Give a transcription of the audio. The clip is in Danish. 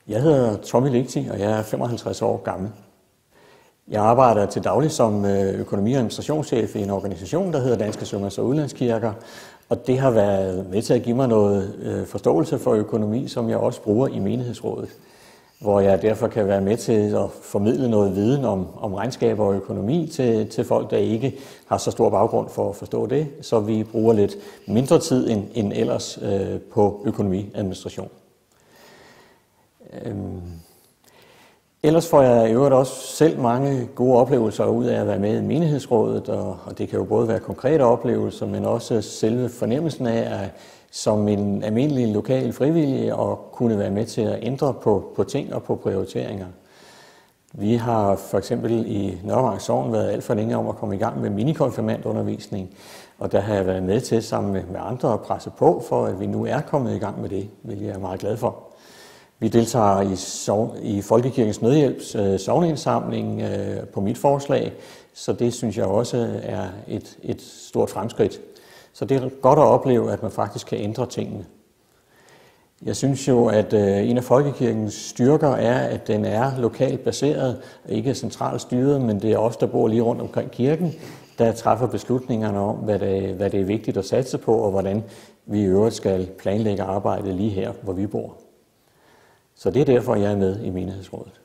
Jeg hedder Tommy Ligti, og jeg er 55 år gammel. Jeg arbejder til daglig som økonomi- og administrationschef i en organisation, der hedder Danske Sømandds- og Udlandskirker, og det har været med til at give mig noget forståelse for økonomi, som jeg også bruger i menighedsrådet, hvor jeg derfor kan være med til at formidle noget viden om regnskaber og økonomi til folk, der ikke har så stor baggrund for at forstå det, så vi bruger lidt mindre tid end ellers på økonomiadministration. Ellers får jeg i øvrigt også selv mange gode oplevelser ud af at være med i menighedsrådet, og det kan jo både være konkrete oplevelser, men også selve fornemmelsen af, som en almindelig lokal frivillig, og kunne være med til at ændre på ting og på prioriteringer. Vi har for eksempel i Nørrevang Sogn været alt for længe om at komme i gang med minikonfirmandundervisning, og der har jeg været med til sammen med andre at presse på for, at vi nu er kommet i gang med det, hvilket jeg er meget glad for. Vi deltager i Folkekirkens Nødhjælps sogneindsamling på mit forslag, så det synes jeg også er et stort fremskridt. Så det er godt at opleve, at man faktisk kan ændre tingene. Jeg synes jo, at en af folkekirkens styrker er, at den er lokalt baseret, ikke centralt styret, men det er os, der bor lige rundt omkring kirken, der træffer beslutningerne om, hvad det er vigtigt at satse på, og hvordan vi i øvrigt skal planlægge arbejdet lige her, hvor vi bor. Så det er derfor, jeg er med i menighedsrådet.